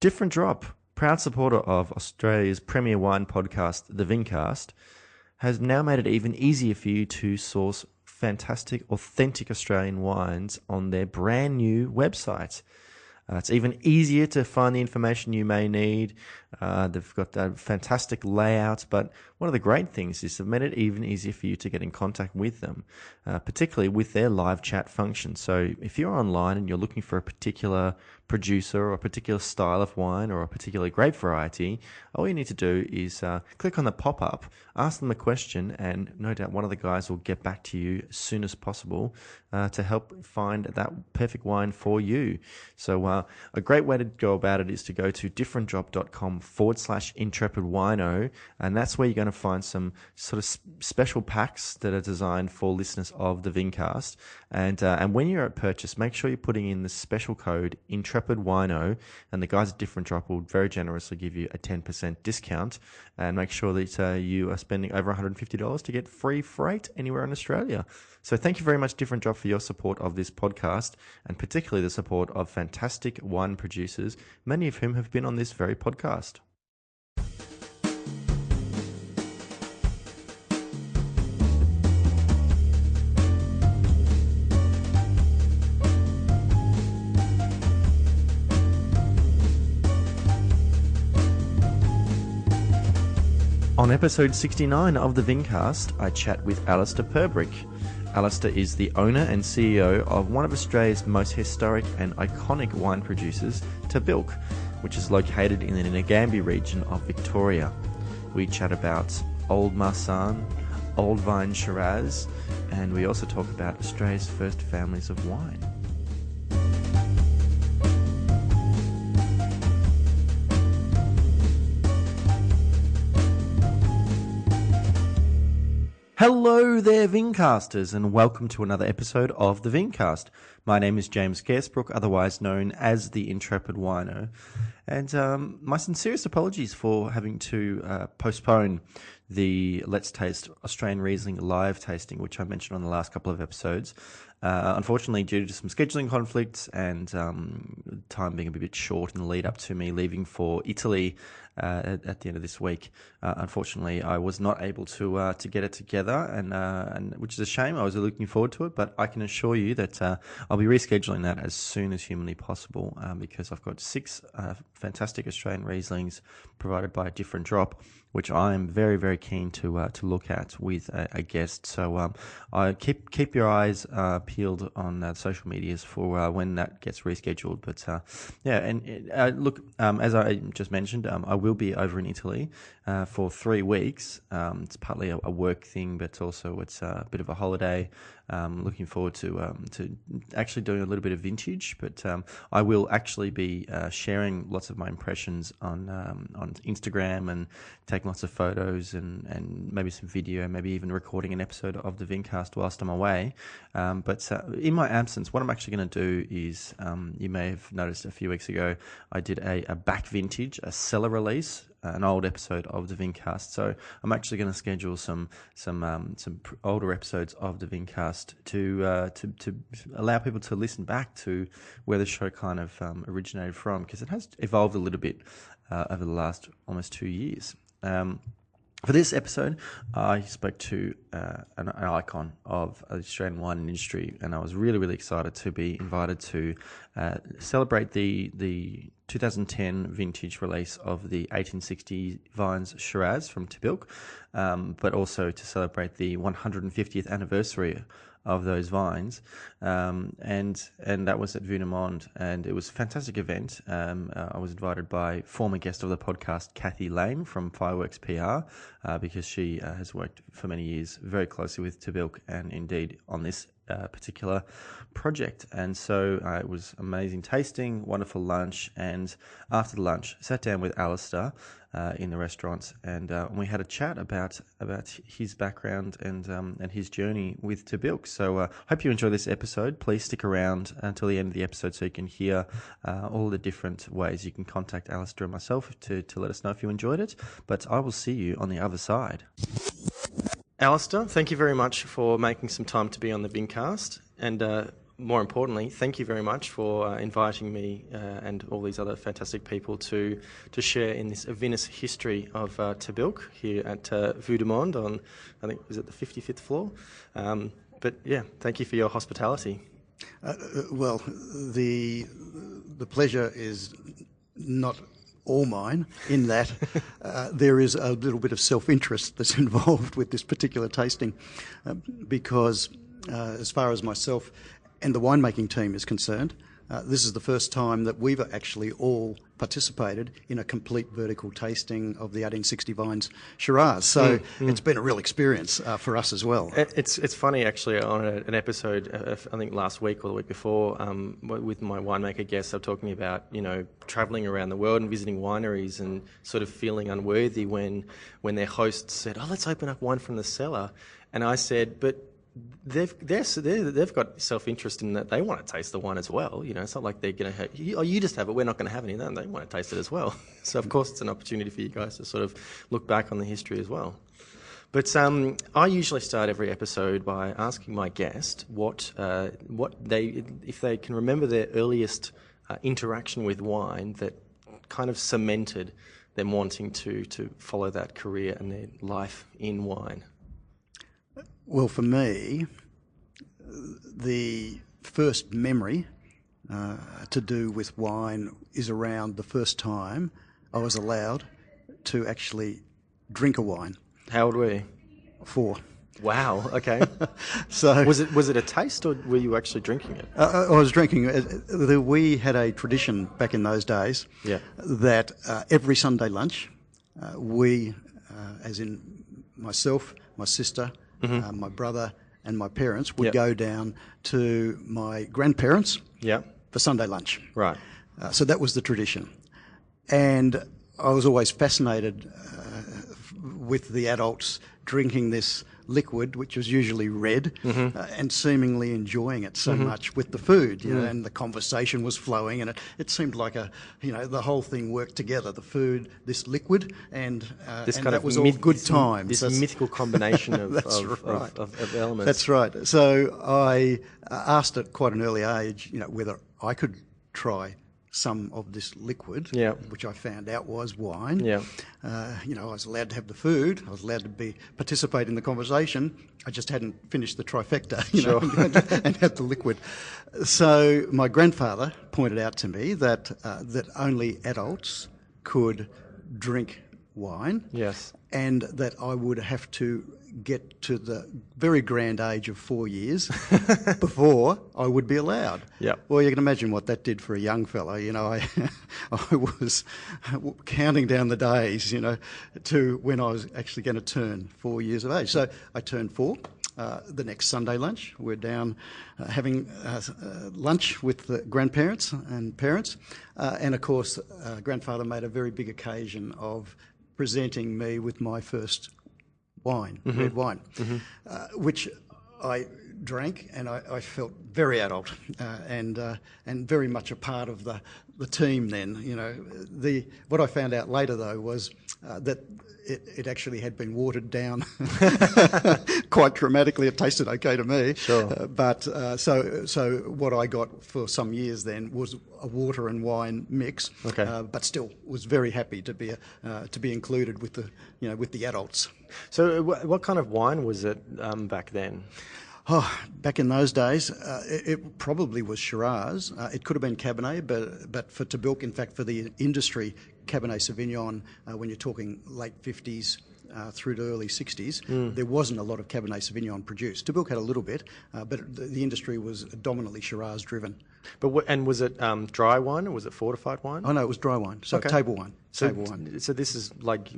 Different Drop, proud supporter of Australia's premier wine podcast, the Vincast, has now made it even easier for you to source fantastic, authentic Australian wines on their brand new website. It's even easier to find the information you may need. They've got a fantastic layout, but one of the great things is they've made it even easier for you to get in contact with them, particularly with their live chat function. So if you're online and you're looking for a particular producer or a particular style of wine or a particular grape variety, all you need to do is click on the pop-up, ask them a question, and no doubt one of the guys will get back to you as soon as possible to help find that perfect wine for you. So a great way to go about it is to go to differentdrop.com/intrepidwino, and that's where you're going to find some sort of special packs that are designed for listeners of the Vincast. And when you're at purchase, make sure you're putting in the special code intrepidwino, and the guys at Different Drop will very generously give you a 10% discount. And make sure that you are spending over $150 to get free freight anywhere in Australia. So thank you very much, Different Drop, for your support of this podcast, and particularly the support of fantastic wine producers, many of whom have been on this very podcast. On episode 69 of the Vincast, I chat with Alister Purbrick. Alister is the owner and CEO of one of Australia's most historic and iconic wine producers, Tahbilk, which is located in the Ngambia region of Victoria. We chat about Old Marsan, Old Vines Shiraz, and we also talk about Australia's first families of wine. Hello there, Vincasters, and welcome to another episode of the Vincast. My name is James Garesbrook, otherwise known as the Intrepid Wino, and my sincerest apologies for having to postpone the Let's Taste Australian Riesling live tasting, which I mentioned on the last couple of episodes. Unfortunately, due to some scheduling conflicts and time being a bit short in the lead up to me leaving for Italy at the end of this week, unfortunately, I was not able to get it together, and which is a shame. I was looking forward to it, but I can assure you that I'll be rescheduling that as soon as humanly possible, because I've got 6 fantastic Australian Rieslings provided by a Different Drop, which I am very, very keen to look at with a guest. So I keep your eyes peeled on social medias for when that gets rescheduled. But yeah, and look, as I just mentioned, I will be over in Italy for 3 weeks. It's partly a work thing, but also it's a bit of a holiday. Looking forward to actually doing a little bit of vintage, but I will actually be sharing lots of my impressions on Instagram and taking lots of photos and maybe some video, maybe even recording an episode of the Vincast whilst I'm away. But in my absence, what I'm actually going to do is, you may have noticed a few weeks ago, I did a back vintage, a cellar release, an old episode of the Vincast. So I'm actually going to schedule some older episodes of the Vincast to allow people to listen back to where the show kind of originated from, because it has evolved a little bit over the last almost 2 years. For this episode, I spoke to an icon of the Australian wine industry, and I was really, really excited to be invited to celebrate the 2010 vintage release of the 1860 Vines Shiraz from Tahbilk, but also to celebrate the 150th anniversary of those vines, and that was at Vunemonde, and it was a fantastic event. I was invited by former guest of the podcast, Kathy Lane from Fireworks PR, because she has worked for many years very closely with Tahbilk and indeed on this particular project. And so it was amazing tasting, wonderful lunch, and after the lunch sat down with Alister in the restaurant, and we had a chat about his background and his journey with Tahbilk. So hope you enjoy this episode. Please stick around until the end of the episode so you can hear all the different ways you can contact Alister and myself to let us know if you enjoyed it. But I will see you on the other side. Alister, thank you very much for making some time to be on the Vincast. And more importantly, thank you very much for inviting me and all these other fantastic people to share in this vinous history of Tahbilk here at Vue du Monde on, I think, is it the 55th floor? But yeah, thank you for your hospitality. Well, the pleasure is not all mine in that there is a little bit of self-interest that's involved with this particular tasting because as far as myself and the winemaking team is concerned, this is the first time that we've actually all participated in a complete vertical tasting of the 1860 Vines Shiraz. So it's been a real experience for us as well. It's funny, actually, on an episode, I think last week or the week before, with my winemaker guests, I'm talking about, travelling around the world and visiting wineries and sort of feeling unworthy when their hosts said, "Oh, let's open up wine from the cellar." And I said, but they've got self-interest in that they want to taste the wine as well. It's not like they're going to have, you just have it, we're not going to have any of that. They want to taste it as well. So of course it's an opportunity for you guys to sort of look back on the history as well. But I usually start every episode by asking my guest if they can remember their earliest interaction with wine that kind of cemented them wanting to follow that career and their life in wine. Well, for me, the first memory to do with wine is around the first time I was allowed to actually drink a wine. How old were you? 4. Wow. Okay. So was it a taste, or were you actually drinking it? I was drinking. We had a tradition back in those days that every Sunday lunch, we, as in myself, my sister, my brother and my parents would go down to my grandparents for Sunday lunch. Right. So that was the tradition. And I was always fascinated with the adults drinking this liquid, which was usually red, and seemingly enjoying it so much with the food, and the conversation was flowing, and it seemed like the whole thing worked together, the food, this liquid, and that was all good times. This mythical combination of elements. That's right. So I asked at quite an early age, whether I could try some of this liquid, which I found out was wine. I was allowed to have the food. I was allowed to participate in the conversation. I just hadn't finished the trifecta, and had the liquid. So my grandfather pointed out to me that only adults could drink wine. Yes. And that I would have to get to the very grand age of 4 years before I would be allowed. Well, you can imagine what that did for a young fellow. I was counting down the days, to when I was actually going to turn 4 years of age. So I turned 4. The next Sunday lunch, we're down having lunch with the grandparents and parents. And of course, grandfather made a very big occasion of presenting me with my first wine, red wine, which I drank, and I felt very adult and very much a part of the team then. What I found out later, though, was that it actually had been watered down quite dramatically. It tasted okay to me. Sure. But so what I got for some years then was a water and wine mix. Okay. But still was very happy to be included with the adults. So what kind of wine was it back then? Oh, back in those days, it probably was Shiraz. It could have been Cabernet, but for Tahbilk, in fact, for the industry, Cabernet Sauvignon, when you're talking late 50s through to early 60s, there wasn't a lot of Cabernet Sauvignon produced. Tahbilk had a little bit, but the industry was dominantly Shiraz driven. And was it dry wine or was it fortified wine? Oh no, it was dry wine. So table wine. Table wine. So this is like,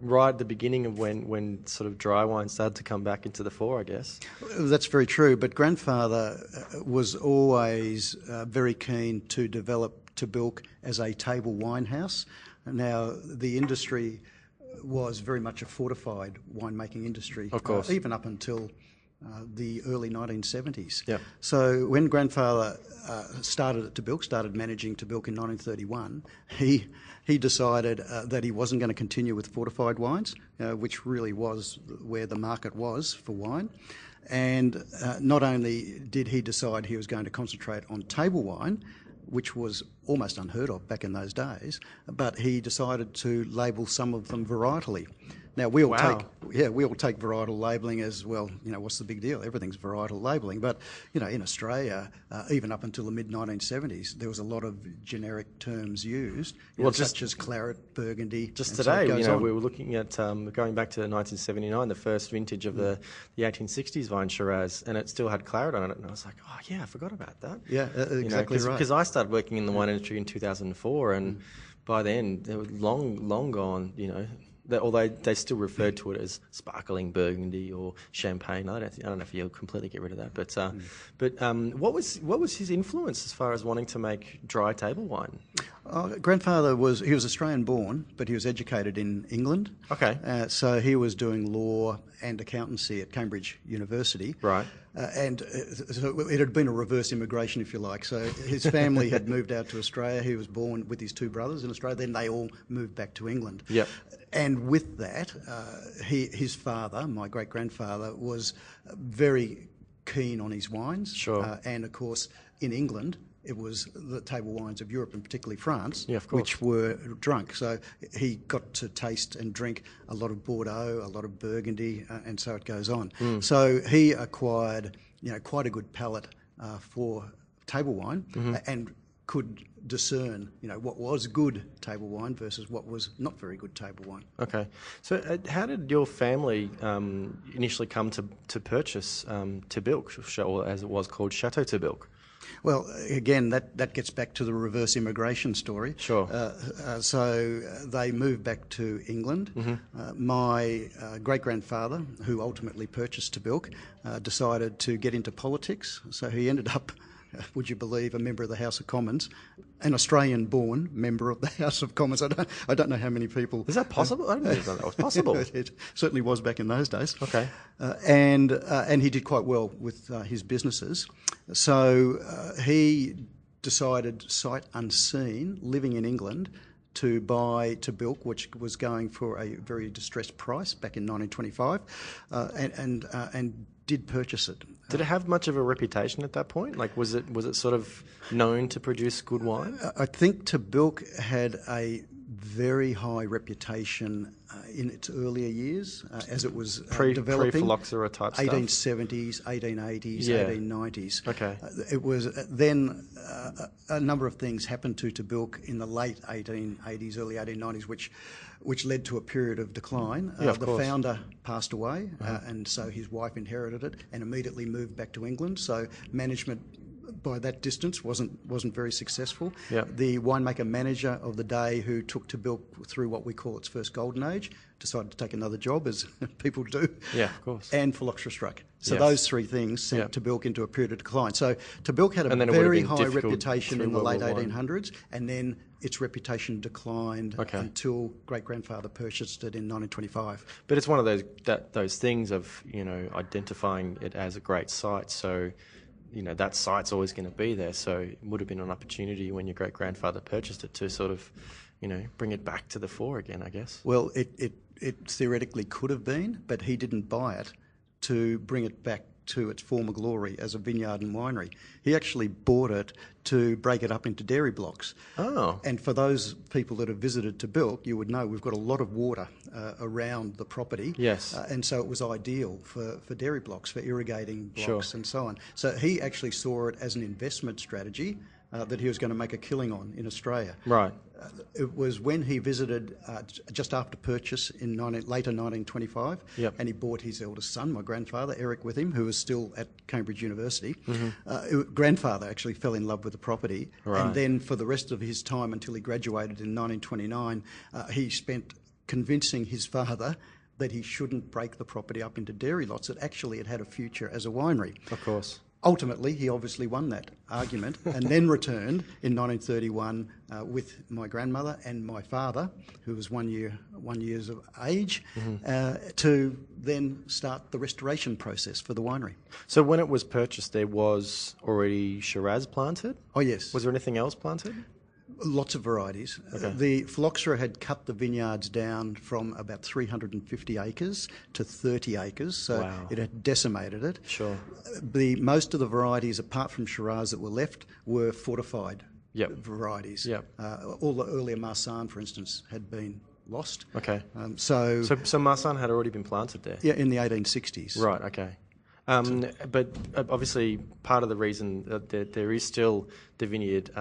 right at the beginning of when sort of dry wine started to come back into the fore, I guess. That's very true, but grandfather was always very keen to develop Tahbilk as a table wine house. Now, the industry was very much a fortified winemaking industry. Of course. Even up until the early 1970s. Yeah. So when grandfather started at Tahbilk, started managing Tahbilk in 1931, he decided that he wasn't going to continue with fortified wines, which really was where the market was for wine. And not only did he decide he was going to concentrate on table wine, which was almost unheard of back in those days, but he decided to label some of them varietally. Now we all take varietal labelling as well. What's the big deal? Everything's varietal labelling. But in Australia, even up until the mid 1970s, there was a lot of generic terms used, such as claret, Burgundy. Just today, we were looking at going back to 1979, the first vintage of the 1860s Vines Shiraz, and it still had claret on it. And I was like, oh yeah, I forgot about that. Yeah, exactly right. Because I started working in the wine industry in 2004, and by then they were long gone. Although they still referred to it as sparkling Burgundy or champagne. I don't know if you'll completely get rid of that. But what was his influence as far as wanting to make dry table wine? Grandfather was Australian born, but he was educated in England. Okay. So he was doing law and accountancy at Cambridge University. Right. So it had been a reverse immigration, if you like. So his family had moved out to Australia. He was born with his two brothers in Australia. Then they all moved back to England. Yep. And with that, his father, my great-grandfather, was very keen on his wines. Sure. And, of course, in England, it was the table wines of Europe, and particularly France, yeah, of course, which were drunk. So he got to taste and drink a lot of Bordeaux, a lot of Burgundy, and so it goes on. So he acquired, quite a good palate for table wine, and could discern, what was good table wine versus what was not very good table wine. Okay. So how did your family initially come to purchase Tahbilk, or as it was called, Chateau Tahbilk? Well, again, that gets back to the reverse immigration story. Sure. So they moved back to England. My great-grandfather, who ultimately purchased Tahbilk, decided to get into politics. So he ended up, would you believe, a member of the House of Commons, an Australian-born member of the House of Commons. I don't know how many people... Is that possible? I didn't know that was possible. It certainly was back in those days. Okay. And he did quite well with his businesses. So he decided, sight unseen, living in England, to buy Tahbilk, which was going for a very distressed price back in 1925, and did purchase it. Did it have much of a reputation at that point? Like, was it sort of known to produce good wine? I think Tahbilk had a very high reputation in its earlier years as it was developing. Pre-phylloxera type stuff? 1870s, 1880s, 1890s. Okay. It was then a number of things happened to Tahbilk in the late 1880s, early 1890s, which led to a period of decline. The founder passed away, and so his wife inherited it and immediately moved back to England. So management by that distance wasn't very successful. Yep. The winemaker manager of the day, who took Tahbilk through what we call its first golden age, decided to take another job, as people do. Yeah, of course. And phylloxera struck. So Yes. those three things sent Tahbilk into a period of decline. So Tahbilk had a And then it would have very been high difficult reputation through in the World late War I. 1800s, and then its reputation declined Okay. until great-grandfather purchased it in 1925. But it's one of those things of, identifying it as a great site. So, that site's always going to be there. So it would have been an opportunity when your great-grandfather purchased it to sort of, bring it back to the fore again, I guess. Well, it theoretically could have been, but he didn't buy it to bring it back to its former glory as a vineyard and winery. He actually bought it to break it up into dairy blocks. Oh. And for those people that have visited Tahbilk, you would know we've got a lot of water around the property. Yes. And so it was ideal for dairy blocks, for irrigating blocks, Sure. and so on. So he actually saw it as an investment strategy that he was going to make a killing on in Australia. Right. It was when he visited just after purchase in later 1925, Yep. and he brought his eldest son, my grandfather, Eric, with him, who was still at Cambridge University. Grandfather actually fell in love with the property, Right. and then for the rest of his time until he graduated in 1929, he spent convincing his father that he shouldn't break the property up into dairy lots, that actually it had a future as a winery. Of course. Ultimately, he obviously won that argument and then returned in 1931 with my grandmother and my father, who was 1 years of age, to then start the restoration process for the winery. So when it was purchased, there was already Shiraz planted? Oh, yes. Was there anything else planted? Lots of varieties. Okay. The phylloxera had cut the vineyards down from about 350 acres to 30 acres, so Wow. it had decimated it. Sure. Most of the varieties, apart from Shiraz, that were left were fortified varieties. Yep. All the earlier Marsanne, for instance, had been lost. Okay. So Marsanne had already been planted there? Yeah, in the 1860s. Right, okay. But obviously, part of the reason that there is still the vineyard,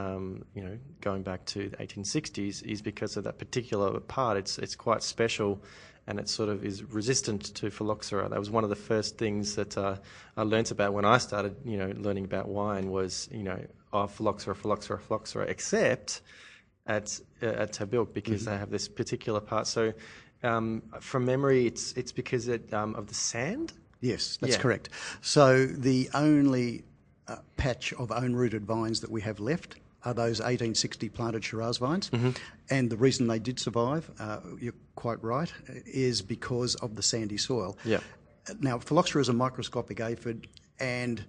going back to the 1860s, is because of that particular part. It's quite special, and it sort of is resistant to phylloxera. That was one of the first things that I learnt about when I started, learning about wine. Was phylloxera, except at Tahbilk, because they have this particular part. So, from memory, it's because of the sand. Yes, that's correct. So the only patch of own-rooted vines that we have left are those 1860 planted Shiraz vines. Mm-hmm. And the reason they did survive, you're quite right, is because of the sandy soil. Yeah. Now, phylloxera is a microscopic aphid, and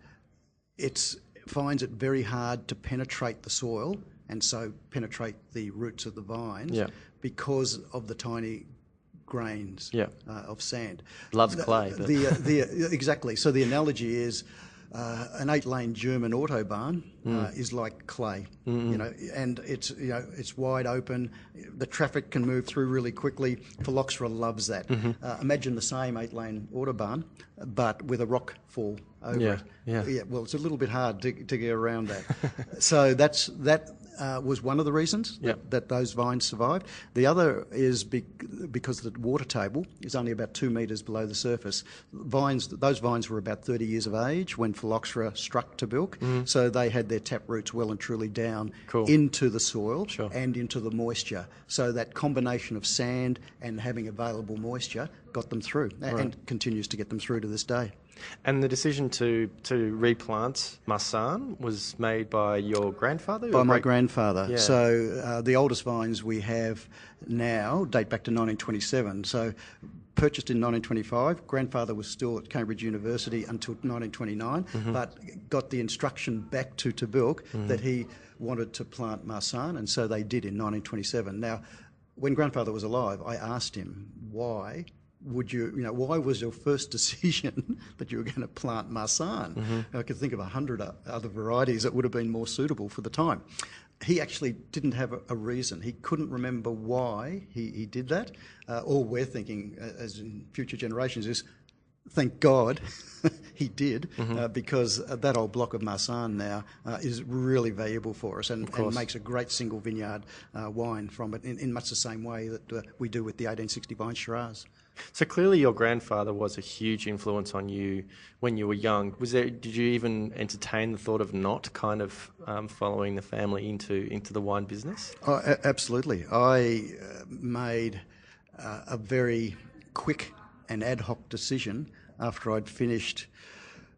it finds it very hard to penetrate the soil and so penetrate the roots of the vines because of the tiny grains of sand. Loves clay. But. Exactly. So the analogy is an 8-lane German autobahn is like clay, and it's wide open. The traffic can move through really quickly. Phylloxera loves that. Mm-hmm. Imagine the same 8-lane autobahn, but with a rock fall over it. Yeah. Well, it's a little bit hard to get around that. So that was one of the reasons that those vines survived. The other is because the water table is only about 2 metres below the surface. Those vines were about 30 years of age when phylloxera struck Tahbilk, so they had their tap roots well and truly down into the soil and into the moisture. So that combination of sand and having available moisture got them through and continues to get them through to this day. And the decision to replant Marsanne was made by your grandfather? By my grandfather. Yeah. So the oldest vines we have now date back to 1927. So purchased in 1925. Grandfather was still at Cambridge University until 1929, but got the instruction back to Tahbilk that he wanted to plant Marsanne, and so they did in 1927. Now, when grandfather was alive, I asked him why was your first decision that you were going to plant Marsanne? I could think of 100 other varieties that would have been more suitable for the time. He actually didn't have a reason. He couldn't remember why he did that. All we're thinking, as in future generations, is thank God he did, because that old block of Marsanne now is really valuable for us and makes a great single vineyard wine from it in much the same way that we do with the 1860 Vines Shiraz. So clearly your grandfather was a huge influence on you when you were young. Did you even entertain the thought of not kind of following the family into the wine business? Oh, absolutely. I made a very quick and ad hoc decision after I'd finished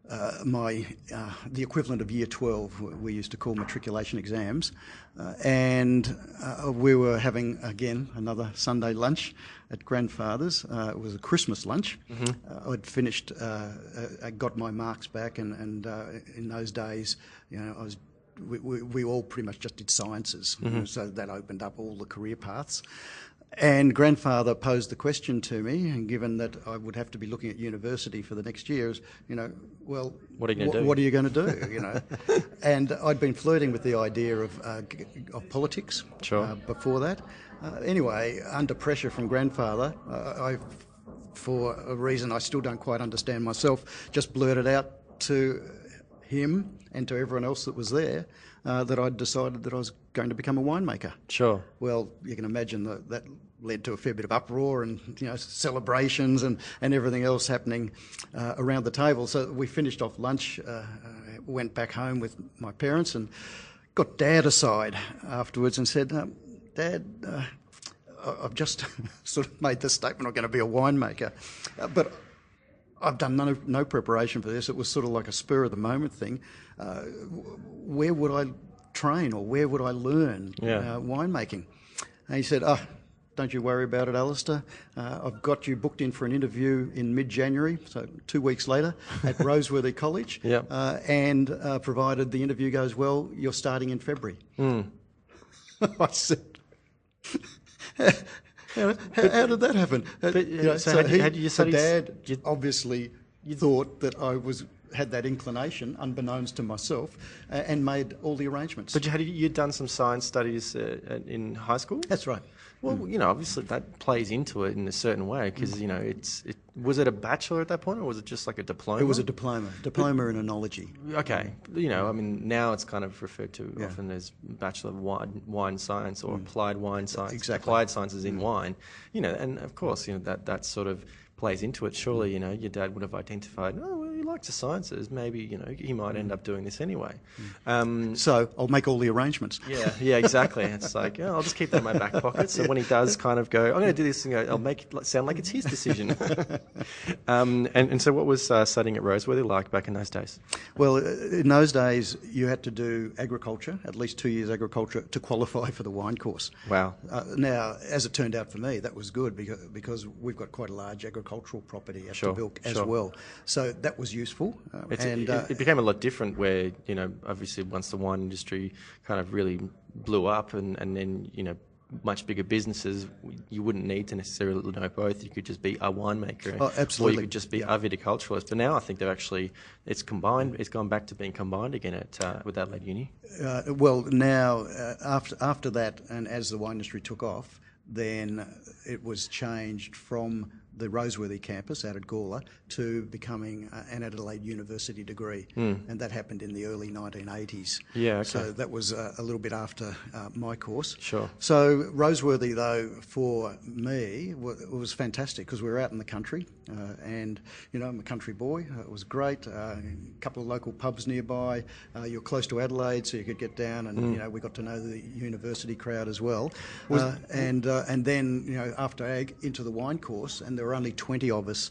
the equivalent of Year 12, we used to call matriculation exams, and we were having, again, another Sunday lunch at grandfather's. It was a Christmas lunch. I'd finished, I got my marks back, and in those days, we all pretty much just did sciences, so that opened up all the career paths. And grandfather posed the question to me, and given that I would have to be looking at university for the next year, well, what are you going to do? What are you going to do? And I'd been flirting with the idea of politics before that. Anyway, under pressure from grandfather, I, for a reason I still don't quite understand myself, just blurted out to him and to everyone else that was there that I'd decided that I was going to become a winemaker. Sure. Well, you can imagine that led to a fair bit of uproar and celebrations and everything else happening around the table. So we finished off lunch, went back home with my parents and got Dad aside afterwards and said, Dad, I've just sort of made this statement, I'm going to be a winemaker. But I've done no preparation for this. It was sort of like a spur of the moment thing. Where would I train or where would I learn winemaking? And he said, don't you worry about it, Alister. I've got you booked in for an interview in mid-January, so 2 weeks later, at Roseworthy College. And provided the interview goes well, you're starting in February. I said, how did that happen? Dad obviously thought that I had that inclination, unbeknownst to myself, and made all the arrangements. But you'd done some science studies in high school? That's right. Well, obviously that plays into it in a certain way because, was it a bachelor at that point or was it just like a diploma? It was a diploma in enology. Okay. Now it's kind of referred to often as Bachelor of Wine Science or Applied Wine Science. Exactly. Applied Sciences in wine. And of course, that sort of plays into it. Surely, your dad would have identified, he likes the sciences. Maybe, he might end up doing this anyway. So I'll make all the arrangements. Yeah, exactly. It's like, I'll just keep that in my back pocket. So when he does kind of go, I'm going to do this and go, I'll make it sound like it's his decision. And so what was studying at Roseworthy like back in those days? Well, in those days, you had to do agriculture, at least 2 years agriculture, to qualify for the wine course. Wow. Now, as it turned out for me, that was good because we've got quite a large agricultural property at Tahbilk as well. So that was useful. It became a lot different where, obviously once the wine industry kind of really blew up and then, much bigger businesses, you wouldn't need to necessarily know both. You could just be a winemaker. Oh, absolutely. Or you could just be a viticulturalist. But now I think it's combined. It's gone back to being combined again with Adelaide Uni. Well, now, after that, and as the wine industry took off, then it was changed from the Roseworthy campus out at Gawler to becoming an Adelaide University degree. And that happened in the early 1980s. Yeah, okay. So that was a little bit after my course. Sure. So Roseworthy, though, for me, was fantastic because we were out in the country and, I'm a country boy. It was great. A couple of local pubs nearby. You're close to Adelaide, so you could get down and, we got to know the university crowd as well. And then, after ag, into the wine course, and there were only 20 of us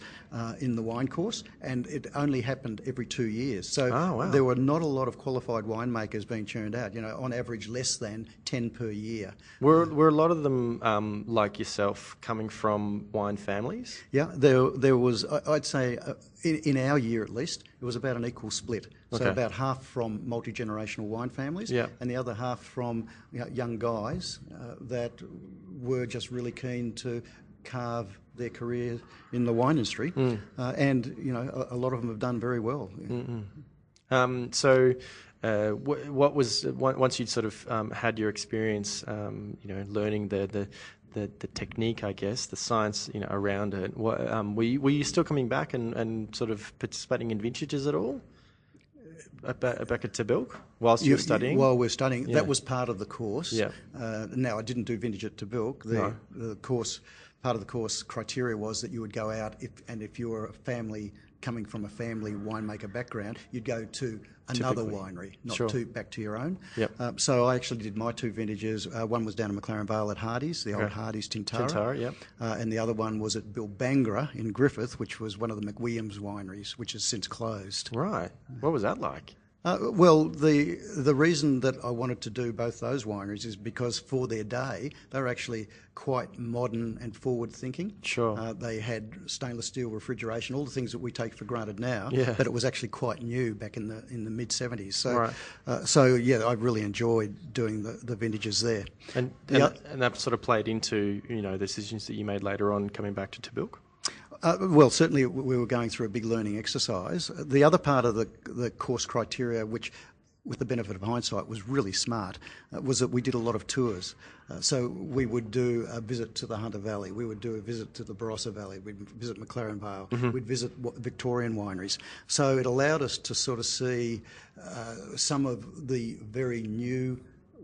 in the wine course, and it only happened every 2 years. So there were not a lot of qualified winemakers being churned out, on average less than 10 per year. Were a lot of them, like yourself, coming from wine families? Yeah, there was, I'd say, in our year at least, it was about an equal split. So about half from multi-generational wine families and the other half from young guys that were just really keen to carve their career in the wine industry. And, a lot of them have done very well. What was, once you'd sort of had your experience, learning the technique, I guess, the science, around it, were you still coming back and sort of participating in vintages at all? Back at Tahbilk whilst you were studying? While we're studying, that was part of the course. Yeah. Now, I didn't do vintage at Tahbilk. The course, part of the course criteria was that you would go out, if you were a family coming from a family winemaker background, you'd go to another winery, not back to your own. Yep. So I actually did my two vintages. One was down in McLaren Vale at Hardy's, the old Hardy's Tintara. Tintara, yep. And the other one was at Bilbangra in Griffith, which was one of the McWilliams wineries, which has since closed. Right. What was that like? Well, the reason that I wanted to do both those wineries is because for their day, they were actually quite modern and forward-thinking. Sure. They had stainless steel refrigeration, all the things that we take for granted now, Yeah. but it was actually quite new back in the mid-'70s. So, Right. I really enjoyed doing the vintages there. And that sort of played into, the decisions that you made later on coming back to Tahbilk? Well, certainly we were going through a big learning exercise. The other part of the course criteria, which with the benefit of hindsight was really smart, was that we did a lot of tours. So we would do a visit to the Hunter Valley, we would do a visit to the Barossa Valley, we'd visit McLaren Vale, we'd visit Victorian wineries. So it allowed us to sort of see some of the very new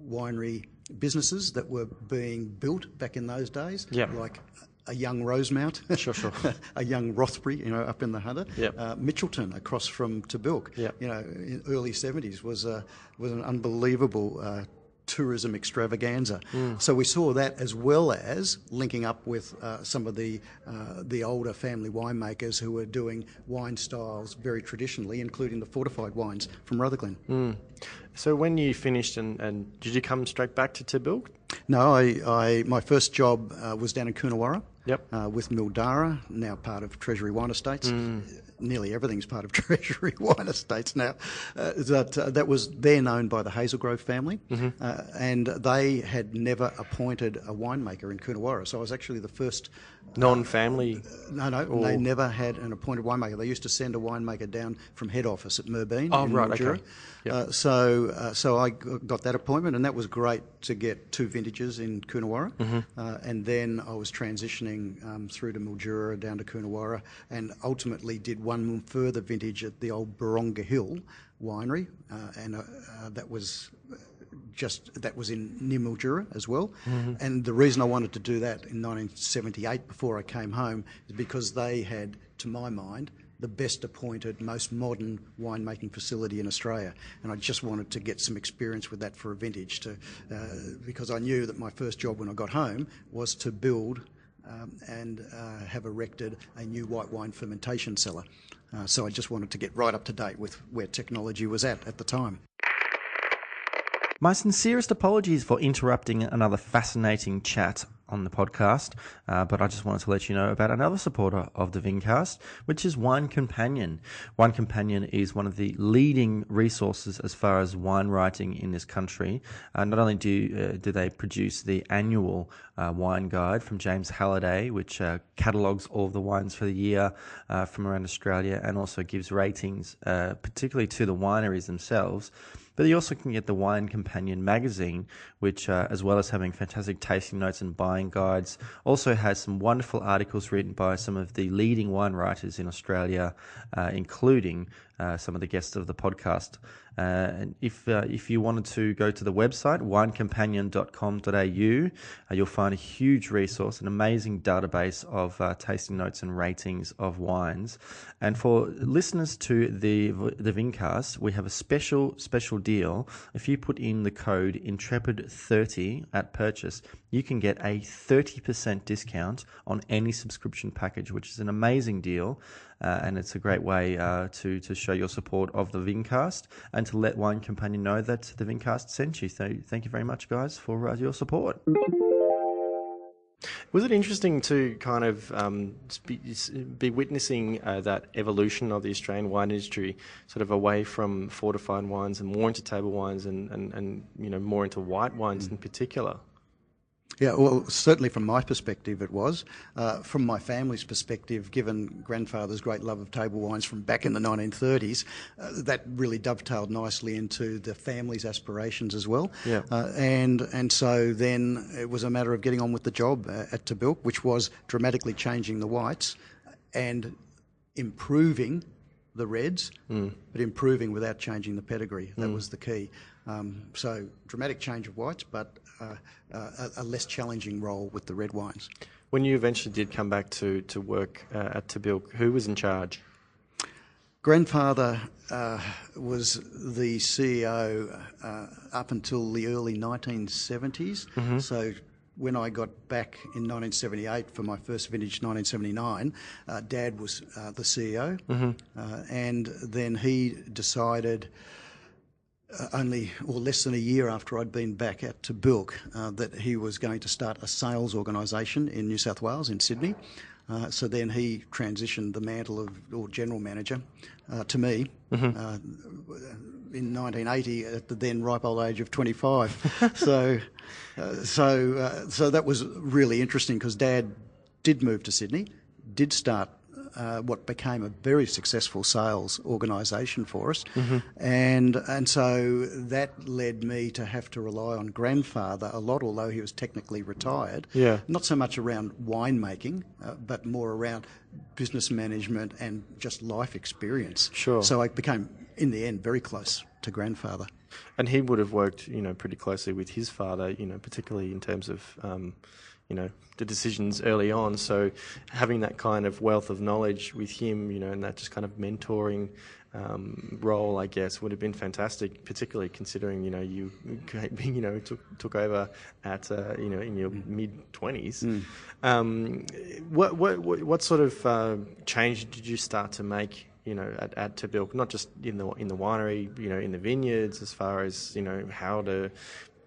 winery businesses that were being built back in those days, like a young Rosemount, Sure. a young Rothbury, up in the Hunter. Yep. Mitchelton across from Tahbilk, Yep. in early 70s was an unbelievable tourism extravaganza. So we saw that, as well as linking up with some of the older family winemakers who were doing wine styles very traditionally, including the fortified wines from Rutherglen. So when you finished, and did you come straight back to Tahbilk? No, my first job was down in Coonawarra. with Mildara, now part of Treasury Wine Estates. Nearly everything's part of Treasury Wine Estates now. That was then owned by the Hazelgrove family, and they had never appointed a winemaker in Coonawarra. So I was actually the first non-family. They never had an appointed winemaker. They used to send a winemaker down from head office at Merbein. Oh, in right, Mildura. okay. Yep. So I got that appointment, and that was great to get 2 vintages in Coonawarra. And then I was transitioning through to Mildura, down to Coonawarra, and ultimately did one further vintage at the old Baronga Hill winery, and that was in near Mildura as well. And the reason I wanted to do that in 1978 before I came home is because they had, to my mind, the best appointed, most modern winemaking facility in Australia. And I just wanted to get some experience with that for a vintage, because I knew that my first job when I got home was to build and have erected a new white wine fermentation cellar. So I just wanted to get right up to date with where technology was at the time. My sincerest apologies for interrupting another fascinating chat on the podcast, but I just wanted to let you know about another supporter of the Vincast, which is Wine Companion. Wine Companion is one of the leading resources as far as wine writing in this country. Not only do they produce the annual wine guide from James Halliday, which catalogues all of the wines for the year from around Australia, and also gives ratings, particularly to the wineries themselves. But you also can get the Wine Companion magazine, which, as well as having fantastic tasting notes and buying guides, also has some wonderful articles written by some of the leading wine writers in Australia, including some of the guests of the podcast. And if you wanted to go to the website, winecompanion.com.au, you'll find a huge resource, an amazing database of tasting notes and ratings of wines. And for listeners to the Vincast, we have a special deal. If you put in the code Intrepid30 at purchase, you can get a 30% discount on any subscription package, which is an amazing deal. And it's a great way to show your support of the Vincast and to let Wine Companion know that the Vincast sent you. So thank you very much, guys, for your support. Was it interesting to kind of be witnessing that evolution of the Australian wine industry, sort of away from fortified wines and more into table wines and more into white wines in particular? Yeah, well, certainly from my perspective it was. From my family's perspective, given grandfather's great love of table wines from back in the 1930s, that really dovetailed nicely into the family's aspirations as well. Yeah. And so then it was a matter of getting on with the job at Tahbilk, which was dramatically changing the whites and improving the reds, but improving without changing the pedigree. That was the key. So dramatic change of whites, but a less challenging role with the red wines. When you eventually did come back to work at Tahbilk, who was in charge? Grandfather was the CEO up until the early 1970s. So when I got back in 1978 for my first vintage, 1979, Dad was the CEO, and then he decided less than a year after I'd been back at Tahbilk that he was going to start a sales organisation in New South Wales, in Sydney. So then he transitioned the mantle or general manager to me in 1980 at the then ripe old age of 25. So that was really interesting because Dad did move to Sydney, did start what became a very successful sales organisation for us, and so that led me to have to rely on grandfather a lot, although he was technically retired. Yeah. Not so much around winemaking, but more around business management and just life experience. Sure. So I became, in the end, very close to grandfather. And he would have worked, pretty closely with his father, particularly in terms of, the decisions early on. So having that kind of wealth of knowledge with him, and that just kind of mentoring role, I guess, would have been fantastic, particularly considering, you took over at, in your mid-20s. What sort of change did you start to make, at Tahbilk, not just in the winery, in the vineyards, as far as, how to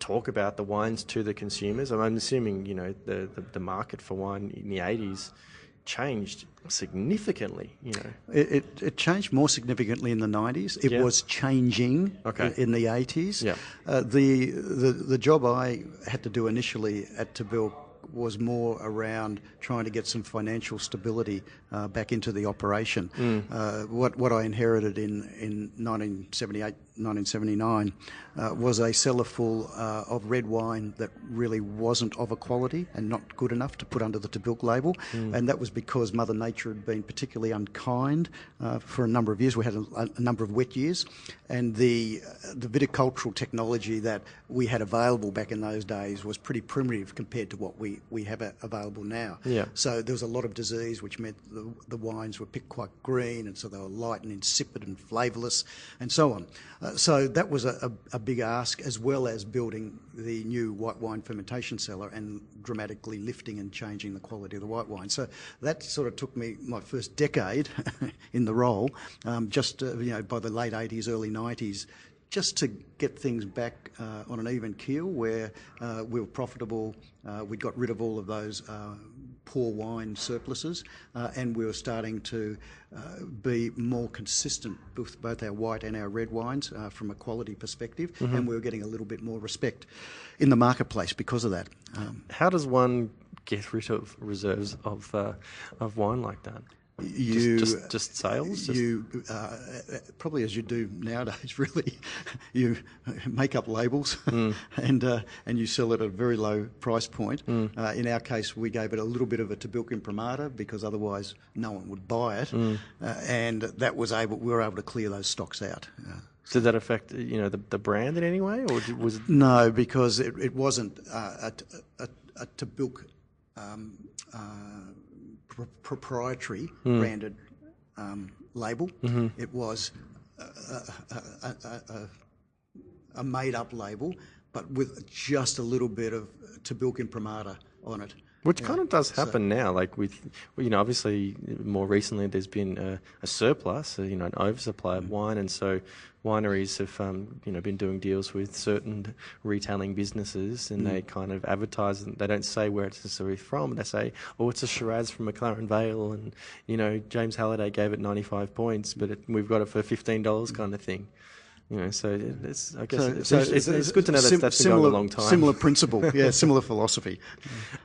talk about the wines to the consumers? I'm assuming, you know, the market for wine in the 80s changed significantly, you know. It changed more significantly in the 90s. It was changing in the 80s. Yeah. The job I had to do initially at Tahbilk was more around trying to get some financial stability back into the operation. What I inherited in 1978, 1979 was a cellar full of red wine that really wasn't of a quality and not good enough to put under the Tahbilk label. And that was because Mother Nature had been particularly unkind for a number of years. We had a number of wet years, and the viticultural technology that we had available back in those days was pretty primitive compared to what we have available now. Yeah. So there was a lot of disease, which meant the wines were picked quite green, and so they were light and insipid and flavourless, and so on. So that was a big ask, as well as building the new white wine fermentation cellar and dramatically lifting and changing the quality of the white wine. So that sort of took me my first decade in the role, just by the late 80s, early 90s, just to get things back on an even keel where we were profitable. We got rid of all of those poor wine surpluses, and we were starting to be more consistent with both our white and our red wines from a quality perspective, and we were getting a little bit more respect in the marketplace because of that. How does one get rid of reserves of wine like that? Just sales? You probably, as you do nowadays, really, you make up labels and you sell it at a very low price point. In our case, we gave it a little bit of a Tahbilk imprimatur because otherwise no one would buy it, and that was we were able to clear those stocks out. Did that affect the brand in any way, or was it? No, because it wasn't a Tahbilk proprietary branded label. It was a made-up label, but with just a little bit of Tahbilk imprimatur on it. Which kind of does happen now, like with, obviously more recently there's been a surplus, an oversupply of wine, and so wineries have, been doing deals with certain retailing businesses, and they kind of advertise, and they don't say where it's necessarily from. They say, oh, it's a Shiraz from McLaren Vale, and, James Halliday gave it 95 points, but we've got it for $15 kind of thing. So it's good to know that's been going a long time. Similar principle, similar philosophy.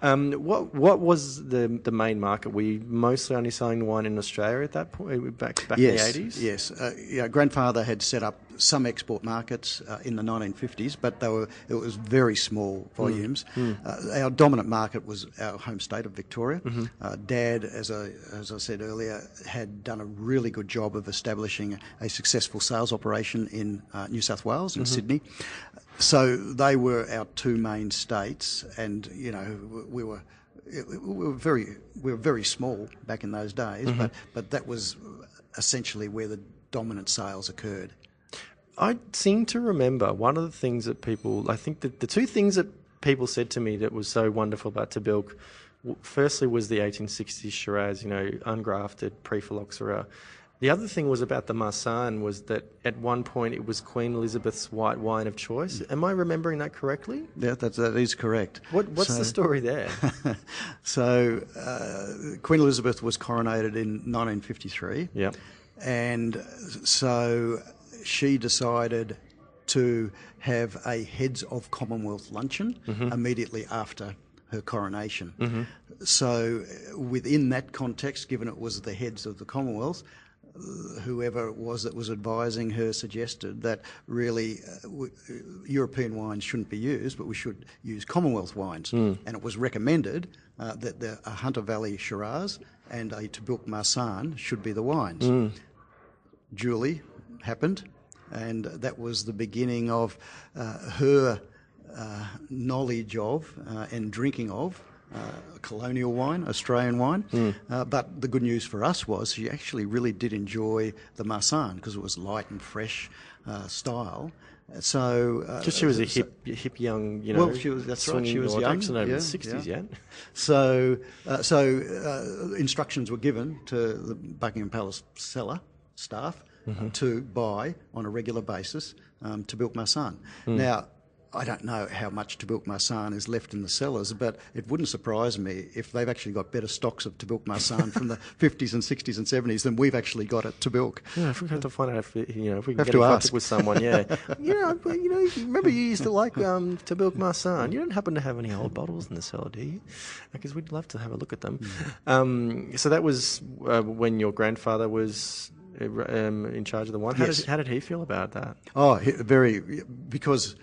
What was the main market? Were you mostly only selling wine in Australia at that point, back in the 80s? Yes. Grandfather had set up some export markets in the 1950s, but it was very small volumes. Our dominant market was our home state of Victoria. Dad, as I said earlier, had done a really good job of establishing a successful sales operation in New South Wales and Sydney. So they were our two main states, and we were very small back in those days, but that was essentially where the dominant sales occurred. I seem to remember one of the things that I think that the two things that people said to me that was so wonderful about Tahbilk, firstly was the 1860s Shiraz, ungrafted, pre-phylloxera. The other thing was about the Marsanne, was that at one point it was Queen Elizabeth's white wine of choice. Am I remembering that correctly? Yeah, that is correct. What's the story there? So Queen Elizabeth was coronated in 1953. Yeah. And so she decided to have a Heads of Commonwealth luncheon immediately after her coronation. So within that context, given it was the heads of the Commonwealth, whoever it was that was advising her suggested that really European wines shouldn't be used, but we should use Commonwealth wines. And it was recommended that a Hunter Valley Shiraz and a Tahbilk Marsanne should be the wines. Duly happened, and that was the beginning of her knowledge of and drinking of colonial wine, Australian wine. But the good news for us was she actually really did enjoy the Marsanne because it was light and fresh style. So, because she was a hip young, well, she was. That's right. She was young. Over the 60s yet. So, instructions were given to the Buckingham Palace cellar staff to buy on a regular basis Tahbilk Marsanne. Now, I don't know how much Tahbilk Marsan is left in the cellars, but it wouldn't surprise me if they've actually got better stocks of Tahbilk Marsan from the 50s and 60s and 70s than we've actually got at Tahbilk. Yeah, if we have to find out if we can get in contact with someone, yeah. Remember you used to like Tahbilk Marsan. You don't happen to have any old bottles in the cellar, do you? Because we'd love to have a look at them. So that was when your grandfather was in charge of the wine. How did he feel about that? Oh, because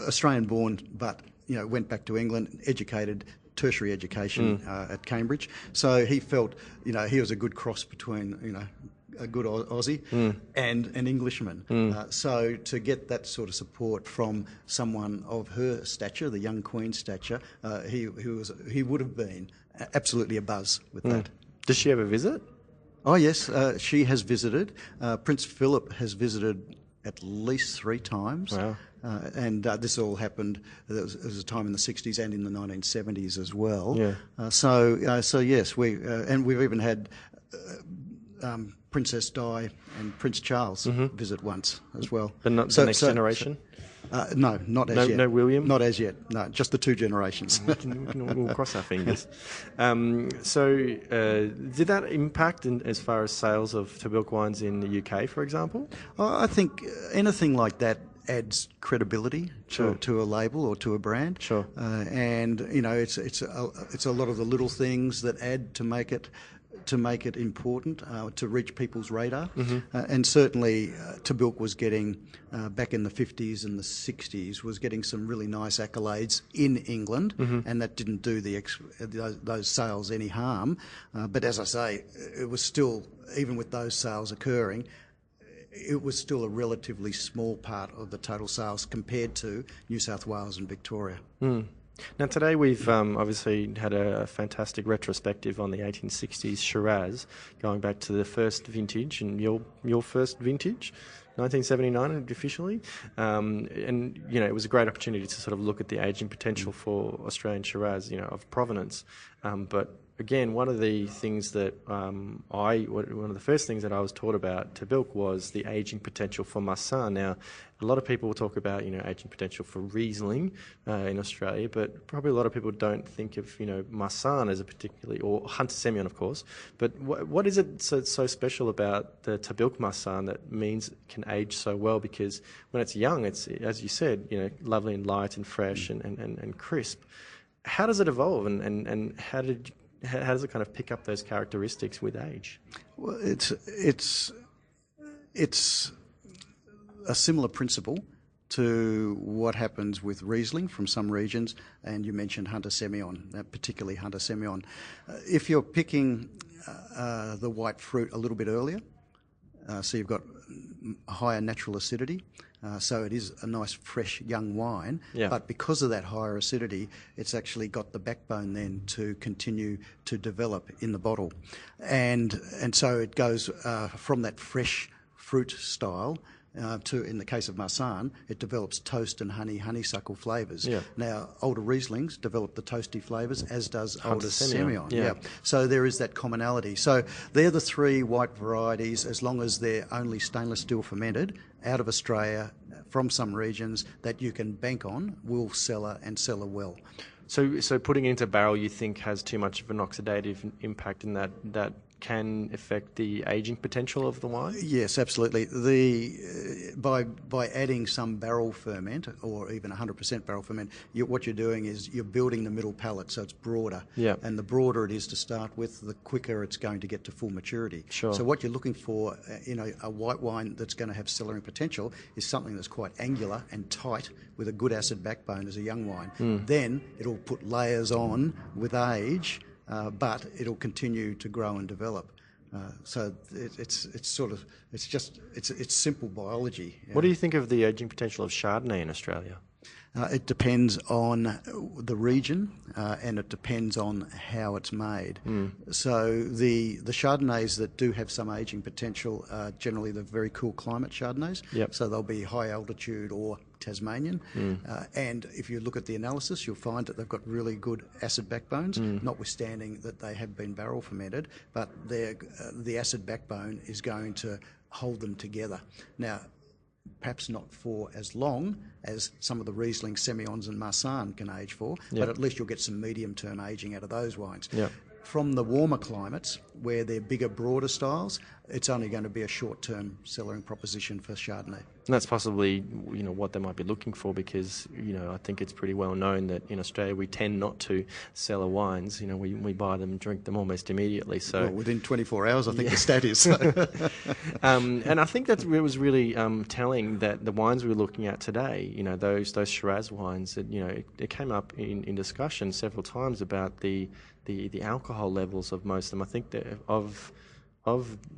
Australian born, but went back to England, educated, tertiary education at Cambridge. So he felt he was a good cross between a good Aussie and an Englishman. So to get that sort of support from someone of her stature, the young Queen's stature, he would have been absolutely abuzz with that. Does she ever visit? Oh yes, she has visited. Prince Philip has visited at least 3 times. Wow. And this all happened. There was a time in the 60s and in the 1970s as well. Yeah. So yes, we've even had Princess Di and Prince Charles visit once as well. But not the next generation? No, not as yet. No William? Not as yet. No, just the 2 generations. We'll cross our fingers. So did that impact as far as sales of Tahbilk wines in the UK, for example? I think anything like that adds credibility to a label or to a brand. Sure. And it's a lot of the little things that add to make it important, to reach people's radar. And certainly Tahbilk was getting, back in the 50s and the 60s, was getting some really nice accolades in England, and that didn't do those sales any harm. But as I say, it was still, even with those sales occurring, it was still a relatively small part of the total sales compared to New South Wales and Victoria. Now today we've obviously had a fantastic retrospective on the 1860s Shiraz, going back to the first vintage and your first vintage, 1979 officially, and it was a great opportunity to sort of look at the aging potential for Australian Shiraz, of provenance, but again, one of the things that one of the first things that I was taught about Tahbilk was the aging potential for Marsan. Now, a lot of people will talk about aging potential for Riesling in Australia, but probably a lot of people don't think of Marsan as a particularly, or Hunter Semillon, of course. But what is it so special about the Tahbilk Marsan that means it can age so well? Because when it's young, it's, as you said, lovely and light and fresh and crisp. How does it evolve, and how does it kind of pick up those characteristics with age? Well, it's a similar principle to what happens with Riesling from some regions, and you mentioned Hunter Semillon, particularly Hunter Semillon. If you're picking the white fruit a little bit earlier, so you've got higher natural acidity, so it is a nice, fresh, young wine. Yeah. But because of that higher acidity, it's actually got the backbone then to continue to develop in the bottle. And so it goes from that fresh fruit style to, in the case of Marsan, it develops toast and honeysuckle flavours. Yeah. Now, older Rieslings develop the toasty flavours, as does older Semillon. Yeah. So there is that commonality. So they're the 3 white varieties, as long as they're only stainless steel fermented, out of Australia, from some regions, that you can bank on, will cellar and cellar well. So putting it into barrel, you think, has too much of an oxidative impact in that can affect the aging potential of the wine? Yes, absolutely. By adding some barrel ferment, or even 100% barrel ferment, what you're doing is you're building the middle palate so it's broader. Yeah. And the broader it is to start with, the quicker it's going to get to full maturity. Sure. So what you're looking for in a white wine that's going to have cellaring potential is something that's quite angular and tight with a good acid backbone as a young wine. Then it'll put layers on with age, but it'll continue to grow and develop. So it's simple biology. What do you think of the aging potential of Chardonnay in Australia? It depends on the region, and it depends on how it's made. So the Chardonnays that do have some aging potential are generally the very cool climate Chardonnays. Yep. So they'll be high altitude or Tasmanian. And if you look at the analysis, you'll find that they've got really good acid backbones, notwithstanding that they have been barrel fermented, but the acid backbone is going to hold them together. Now, perhaps not for as long as some of the Riesling, Semillons and Marsanne can age for, but at least you'll get some medium-term aging out of those wines. From the warmer climates, where they're bigger, broader styles, it's only going to be a short-term cellaring proposition for Chardonnay. And that's possibly, what they might be looking for, because, I think it's pretty well known that in Australia we tend not to cellar wines. We buy them and drink them almost immediately. So within 24 hours, I think the stat is. And I think that it was really telling that the wines we were looking at today, those Shiraz wines, it came up in discussion several times about the alcohol levels of most of them. I think that of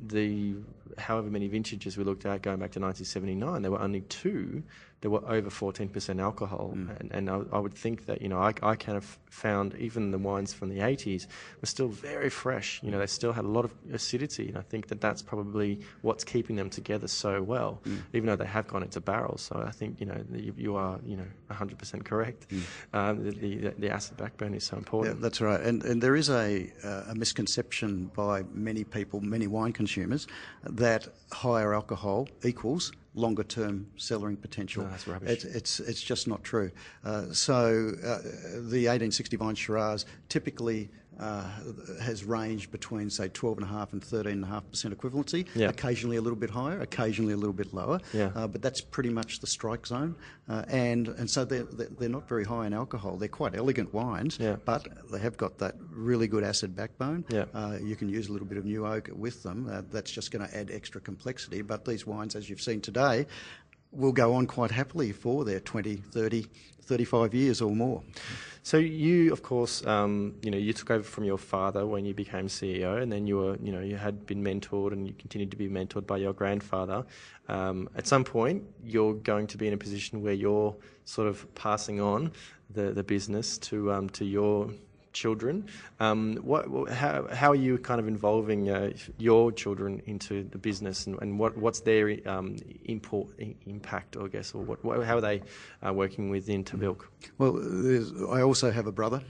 the however many vintages we looked at going back to 1979, there were only 2 that were over 14% alcohol. And I would think that, I kind of found even the wines from the 80s were still very fresh. They still had a lot of acidity. And I think that that's probably what's keeping them together so well, even though they have gone into barrels. So I think, you are, 100% correct. The acid backbone is so important. Yeah, that's right. And there is a misconception by many people, many wine consumers, that higher alcohol equals longer-term cellaring potential. No, that's rubbish. It's just not true. The 1860 Vines Shiraz typically has ranged between, say, 12.5% and 13.5% equivalency, occasionally a little bit higher, occasionally a little bit lower, but that's pretty much the strike zone. And so they're not very high in alcohol. They're quite elegant wines, but they have got that really good acid backbone. You can use a little bit of new oak with them. That's just going to add extra complexity. But these wines, as you've seen today, will go on quite happily for their 20, 30, 35 years or more. So you, of course, you took over from your father when you became CEO, and then you had been mentored, and you continued to be mentored by your grandfather. At some point, you're going to be in a position where you're sort of passing on the business to your children. How are you kind of involving your children into the business, and what's their impact, I guess, or how are they working within Tahbilk? Well, I also have a brother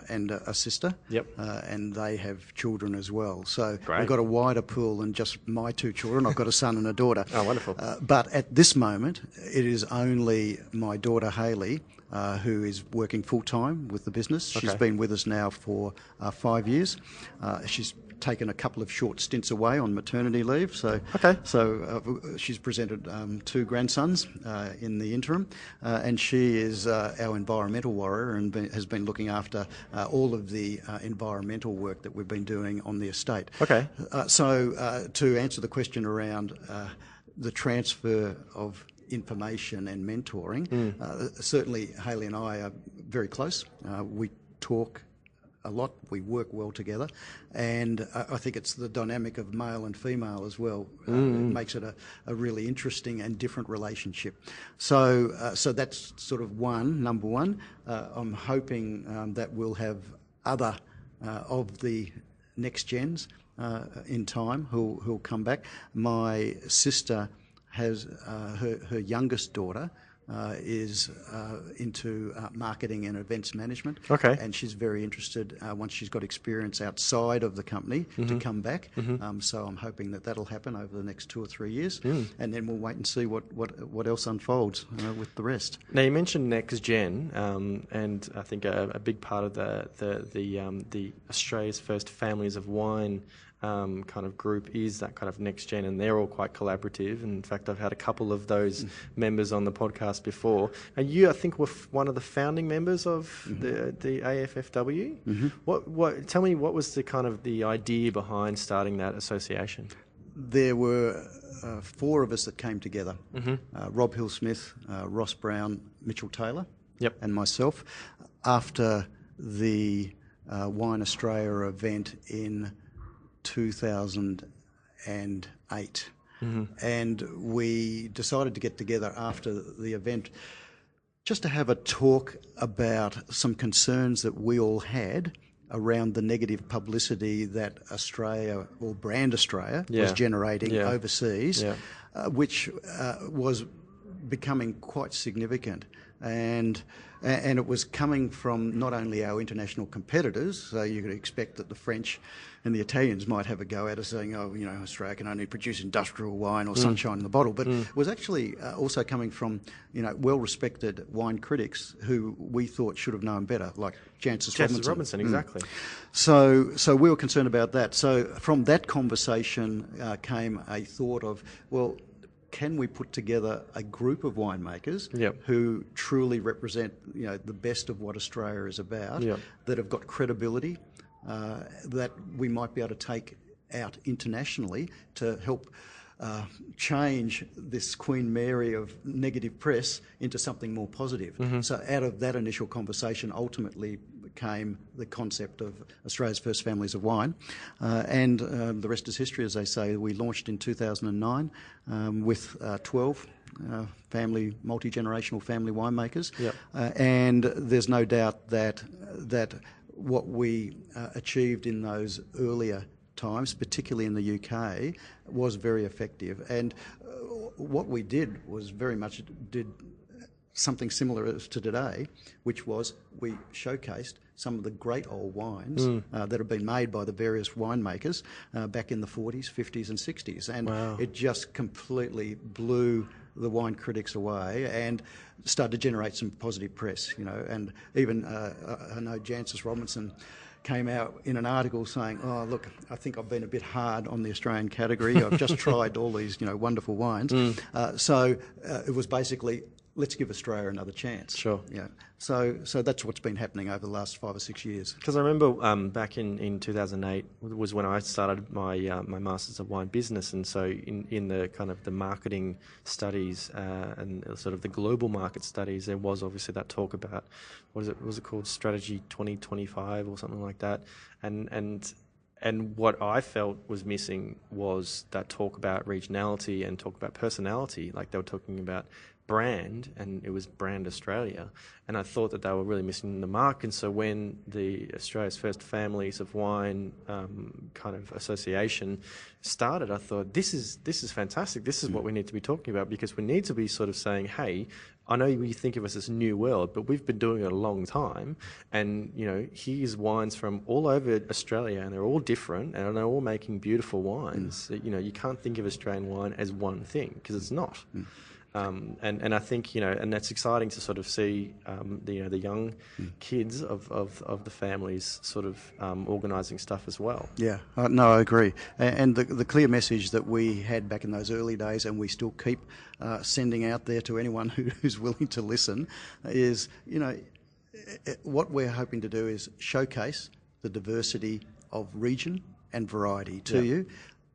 and a sister, and they have children as well. So I've got a wider pool than just my 2 children. I've got a son and a daughter. Oh, wonderful. But at this moment, it is only my daughter Hayley who is working full-time with the business. She's been with us now for 5 years. She's taken a couple of short stints away on maternity leave, so she's presented 2 grandsons in the interim, and she is our environmental warrior and has been looking after all of the environmental work that we've been doing on the estate. So to answer the question around the transfer of information and mentoring, certainly Hayley and I are very close. We talk a lot, we work well together, and I think it's the dynamic of male and female as well. It makes it a really interesting and different relationship. So that's sort of number one. I'm hoping that we'll have other of the next gens in time who'll come back. My sister has her youngest daughter is into marketing and events management. And she's very interested, once she's got experience outside of the company, to come back. So I'm hoping that that'll happen over the next 2 or 3 years, and then we'll wait and see what else unfolds with the rest. Now, you mentioned next gen, and I think a big part of the Australia's First Families of Wine kind of group is that kind of next gen, and they're all quite collaborative. In fact, I've had a couple of those members on the podcast before. And you, I think, were one of the founding members of the AFFW. Tell me, what was the kind of the idea behind starting that association? There were 4 of us that came together: Rob Hill-Smith, Ross Brown, Mitchell Taylor, and myself, after the Wine Australia event in 2008. And we decided to get together after the event just to have a talk about some concerns that we all had around the negative publicity that Australia, or brand Australia, was generating overseas, which was becoming quite significant. And it was coming from not only our international competitors, so you could expect that the French and the Italians might have a go at us saying, oh, Australia can only produce industrial wine or sunshine in the bottle, but it was actually also coming from, well-respected wine critics who we thought should have known better, like Jancis Robinson. Exactly. So we were concerned about that. So from that conversation came a thought of, well, can we put together a group of winemakers who truly represent, the best of what Australia is about, that have got credibility, that we might be able to take out internationally to help change this Queen Mary of negative press into something more positive. So out of that initial conversation ultimately came the concept of Australia's First Families of Wine, and the rest is history, as they say. We launched in 2009 with 12 multi-generational family winemakers, and there's no doubt that what we achieved in those earlier times, particularly in the UK, was very effective. And what we did was very much did something similar to today, which was we showcased some of the great old wines that have been made by the various winemakers back in the 40s, 50s and 60s. And it just completely blew the wine critics away and started to generate some positive press, And even, I know Jancis Robinson came out in an article saying, oh, look, I think I've been a bit hard on the Australian category. I've just tried all these, wonderful wines. So it was basically, let's give Australia another chance. Sure. So that's what's been happening over the last 5 or 6 years. Because I remember back in 2008 was when I started my my Masters of Wine Business, and so in the kind of the marketing studies and sort of the global market studies, there was obviously that talk about, was it called Strategy 2025 or something like that, and what I felt was missing was that talk about regionality and talk about personality. Like they were talking about brand, and it was Brand Australia, and I thought that they were really missing the mark. And so when the Australia's First Families of Wine kind of association started, I thought this is fantastic. This is what we need to be talking about, because we need to be sort of saying, hey, I know you think of us as new world, but we've been doing it a long time, and here's wines from all over Australia, and they're all different, and they're all making beautiful wines. You can't think of Australian wine as one thing, because it's not. And I think and that's exciting to sort of see the young kids of the families sort of organising stuff as well. Yeah, no, I agree. And the clear message that we had back in those early days, and we still keep sending out there to anyone who's willing to listen, is what we're hoping to do is showcase the diversity of region and variety to you,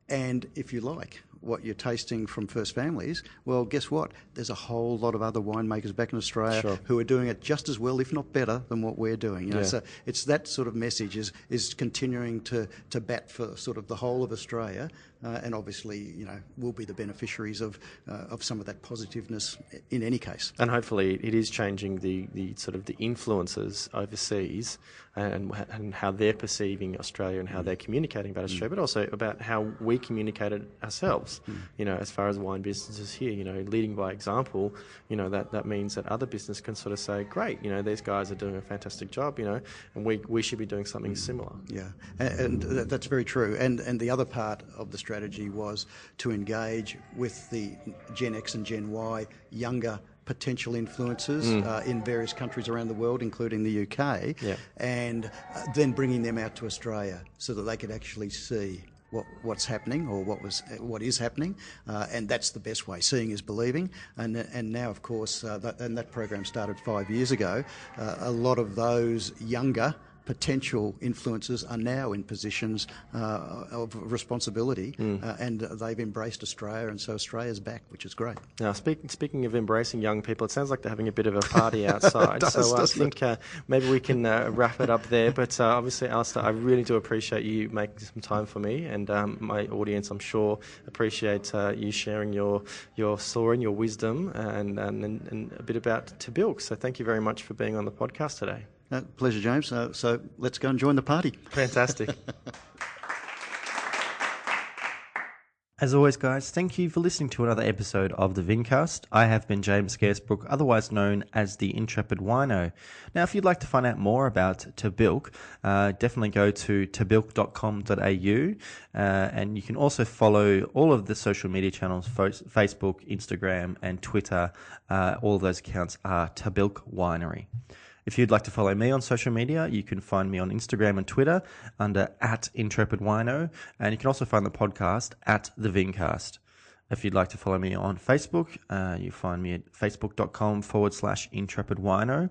and if you like what you're tasting from First Families, well, guess what? There's a whole lot of other winemakers back in Australia who are doing it just as well, if not better, than what we're doing. So it's that sort of message is continuing to bat for sort of the whole of Australia, and obviously, we'll be the beneficiaries of some of that positiveness in any case. And hopefully, it is changing the sort of the influences overseas and how they're perceiving Australia and how they're communicating about Australia, but also about how we communicated ourselves. As far as wine businesses here, leading by example, that means that other business can sort of say, great, these guys are doing a fantastic job, and we should be doing something similar. Yeah, and that's very true. And the other part of the strategy was to engage with the Gen X and Gen Y younger potential influencers in various countries around the world, including the UK, and then bringing them out to Australia so that they could actually see what's happening, or what is happening, and that's the best way. Seeing is believing, and now, of course, that program started 5 years ago. A lot of those younger potential influencers are now in positions of responsibility, and they've embraced Australia, and so Australia's back, which is great. Now, speaking of embracing young people, it sounds like they're having a bit of a party outside. I think maybe we can wrap it up there. But obviously, Alister, I really do appreciate you making some time for me, and my audience, I'm sure, appreciate you sharing your story and your wisdom and a bit about Tahbilk. So thank you very much for being on the podcast today. Pleasure, James. So let's go and join the party. Fantastic. As always, guys, thank you for listening to another episode of the Vincast. I have been James Scaresbrook, otherwise known as the Intrepid Wino. Now, if you'd like to find out more about Tahbilk, definitely go to tahbilk.com.au, and you can also follow all of the social media channels, Facebook, Instagram, and Twitter. All of those accounts are Tahbilk Winery. If you'd like to follow me on social media, you can find me on Instagram and Twitter under @IntrepidWino, and you can also find the podcast @The Vincast. If you'd like to follow me on Facebook, you find me at facebook.com/IntrepidWino.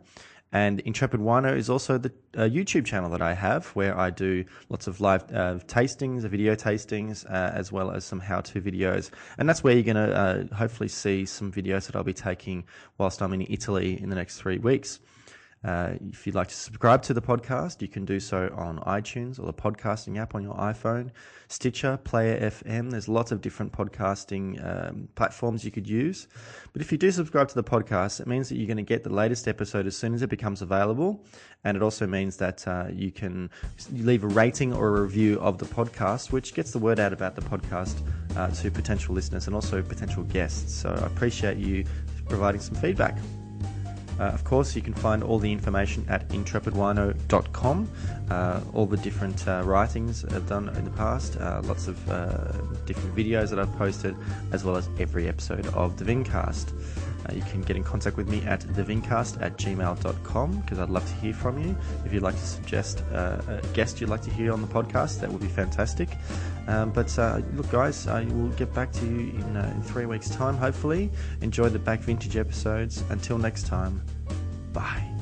And Intrepid Wino is also the YouTube channel that I have, where I do lots of live tastings, video tastings, as well as some how-to videos. And that's where you're going to hopefully see some videos that I'll be taking whilst I'm in Italy in the next 3 weeks. If you'd like to subscribe to the podcast, you can do so on iTunes or the podcasting app on your iPhone, Stitcher, Player FM. There's lots of different podcasting platforms you could use. But if you do subscribe to the podcast, it means that you're going to get the latest episode as soon as it becomes available. And it also means that you can leave a rating or a review of the podcast, which gets the word out about the podcast to potential listeners and also potential guests. So I appreciate you providing some feedback. Of course, you can find all the information at intrepidwino.com. All the different writings I've done in the past, lots of different videos that I've posted, as well as every episode of the Vincast. You can get in contact with me at thevincast@gmail.com, because I'd love to hear from you. If you'd like to suggest a guest you'd like to hear on the podcast, that would be fantastic. But look, guys, I will get back to you in 3 weeks' time, hopefully. Enjoy the back vintage episodes. Until next time, bye.